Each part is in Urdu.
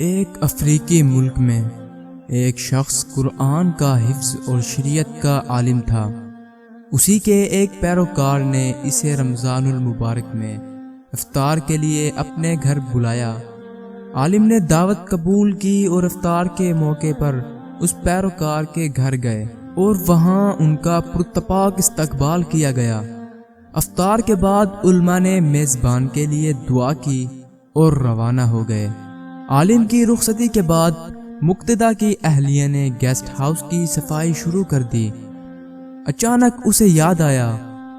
ایک افریقی ملک میں ایک شخص قرآن کا حفظ اور شریعت کا عالم تھا۔ اسی کے ایک پیروکار نے اسے رمضان المبارک میں افطار کے لیے اپنے گھر بلایا۔ عالم نے دعوت قبول کی اور افطار کے موقع پر اس پیروکار کے گھر گئے اور وہاں ان کا پرتپاک استقبال کیا گیا۔ افطار کے بعد علماء نے میزبان کے لیے دعا کی اور روانہ ہو گئے۔ عالم کی رخصتی کے بعد مقتدیٰ کی اہلیہ نے گیسٹ ہاؤس کی صفائی شروع کر دی۔ اچانک اسے یاد آیا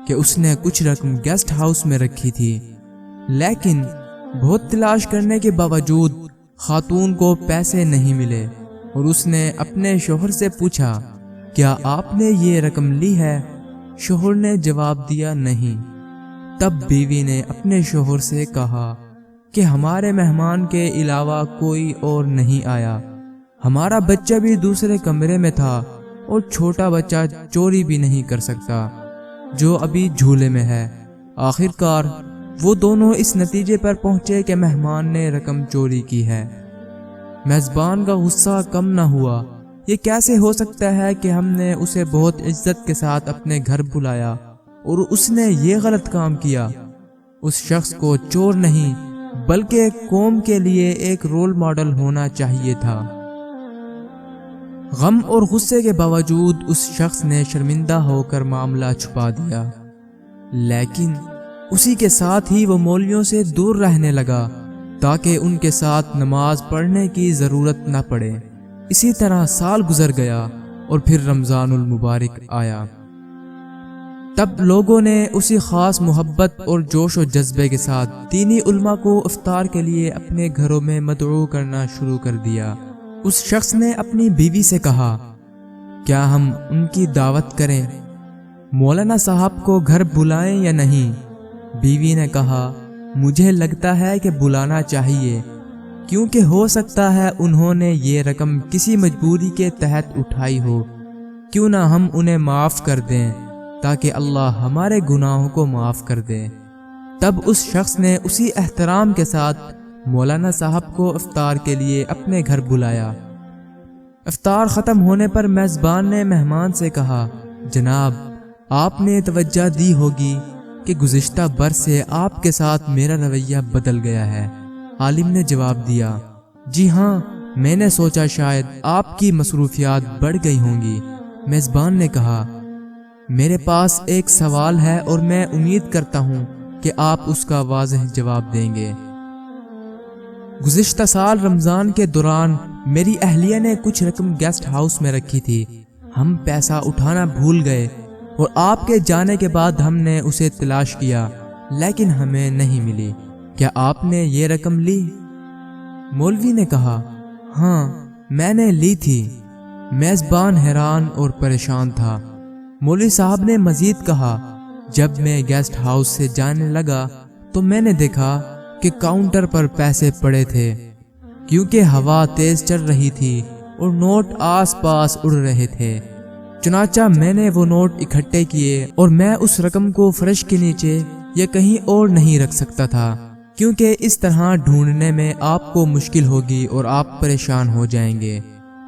کہ اس نے کچھ رقم گیسٹ ہاؤس میں رکھی تھی، لیکن بہت تلاش کرنے کے باوجود خاتون کو پیسے نہیں ملے اور اس نے اپنے شوہر سے پوچھا، کیا آپ نے یہ رقم لی ہے؟ شوہر نے جواب دیا، نہیں۔ تب بیوی نے اپنے شوہر سے کہا کہ ہمارے مہمان کے علاوہ کوئی اور نہیں آیا، ہمارا بچہ بھی دوسرے کمرے میں تھا اور چھوٹا بچہ چوری بھی نہیں کر سکتا جو ابھی جھولے میں ہے۔ آخر کار وہ دونوں اس نتیجے پر پہنچے کہ مہمان نے رقم چوری کی ہے۔ میزبان کا غصہ کم نہ ہوا۔ یہ کیسے ہو سکتا ہے کہ ہم نے اسے بہت عزت کے ساتھ اپنے گھر بلایا اور اس نے یہ غلط کام کیا؟ اس شخص کو چور نہیں بلکہ قوم کے لیے ایک رول ماڈل ہونا چاہیے تھا۔ غم اور غصے کے باوجود اس شخص نے شرمندہ ہو کر معاملہ چھپا دیا، لیکن اسی کے ساتھ ہی وہ مولویوں سے دور رہنے لگا تاکہ ان کے ساتھ نماز پڑھنے کی ضرورت نہ پڑے۔ اسی طرح سال گزر گیا اور پھر رمضان المبارک آیا۔ تب لوگوں نے اسی خاص محبت اور جوش و جذبے کے ساتھ دینی علماء کو افطار کے لیے اپنے گھروں میں مدعو کرنا شروع کر دیا۔ اس شخص نے اپنی بیوی سے کہا، کیا ہم ان کی دعوت کریں؟ مولانا صاحب کو گھر بلائیں یا نہیں؟ بیوی نے کہا، مجھے لگتا ہے کہ بلانا چاہیے، کیونکہ ہو سکتا ہے انہوں نے یہ رقم کسی مجبوری کے تحت اٹھائی ہو۔ کیوں نہ ہم انہیں معاف کر دیں تاکہ اللہ ہمارے گناہوں کو معاف کر دے۔ تب اس شخص نے اسی احترام کے ساتھ مولانا صاحب کو افطار کے لیے اپنے گھر بلایا۔ افطار ختم ہونے پر میزبان نے مہمان سے کہا، جناب، آپ نے توجہ دی ہوگی کہ گزشتہ برس سے آپ کے ساتھ میرا رویہ بدل گیا ہے۔ عالم نے جواب دیا، جی ہاں، میں نے سوچا شاید آپ کی مصروفیات بڑھ گئی ہوں گی۔ میزبان نے کہا، میرے پاس ایک سوال ہے اور میں امید کرتا ہوں کہ آپ اس کا واضح جواب دیں گے۔ گزشتہ سال رمضان کے دوران میری اہلیہ نے کچھ رقم گیسٹ ہاؤس میں رکھی تھی۔ ہم پیسہ اٹھانا بھول گئے اور آپ کے جانے کے بعد ہم نے اسے تلاش کیا لیکن ہمیں نہیں ملی۔ کیا آپ نے یہ رقم لی؟ مولوی نے کہا، ہاں، میں نے لی تھی۔ میزبان حیران اور پریشان تھا۔ مولوی صاحب نے مزید کہا، جب میں گیسٹ ہاؤس سے جانے لگا تو میں نے دیکھا کہ کاؤنٹر پر پیسے پڑے تھے، کیونکہ ہوا تیز چل رہی تھی اور نوٹ آس پاس اڑ رہے تھے۔ چنانچہ میں نے وہ نوٹ اکٹھے کیے اور میں اس رقم کو فرش کے نیچے یا کہیں اور نہیں رکھ سکتا تھا، کیونکہ اس طرح ڈھونڈنے میں آپ کو مشکل ہوگی اور آپ پریشان ہو جائیں گے۔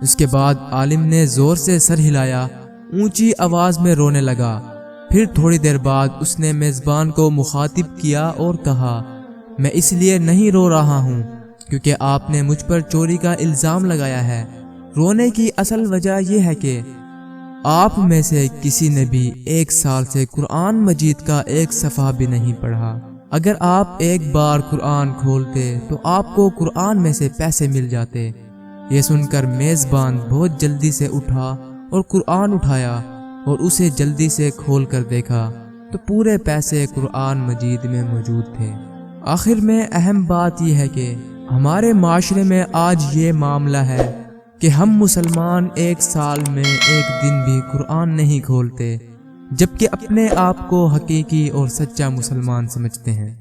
اس کے بعد عالم نے زور سے سر ہلایا، اونچی آواز میں رونے لگا۔ پھر تھوڑی دیر بعد اس نے میزبان کو مخاطب کیا اور کہا، میں اس لیے نہیں رو رہا ہوں کیونکہ آپ نے مجھ پر چوری کا الزام لگایا ہے۔ رونے کی اصل وجہ یہ ہے کہ آپ میں سے کسی نے بھی 1 سال سے قرآن مجید کا ایک صفحہ بھی نہیں پڑھا۔ اگر آپ ایک بار قرآن کھولتے تو آپ کو قرآن میں سے پیسے مل جاتے۔ یہ سن کر میزبان بہت جلدی سے اٹھا اور قرآن اٹھایا اور اسے جلدی سے کھول کر دیکھا تو پورے پیسے قرآن مجید میں موجود تھے۔ آخر میں اہم بات یہ ہے کہ ہمارے معاشرے میں آج یہ معاملہ ہے کہ ہم مسلمان 1 سال میں 1 دن بھی قرآن نہیں کھولتے، جبکہ اپنے آپ کو حقیقی اور سچا مسلمان سمجھتے ہیں۔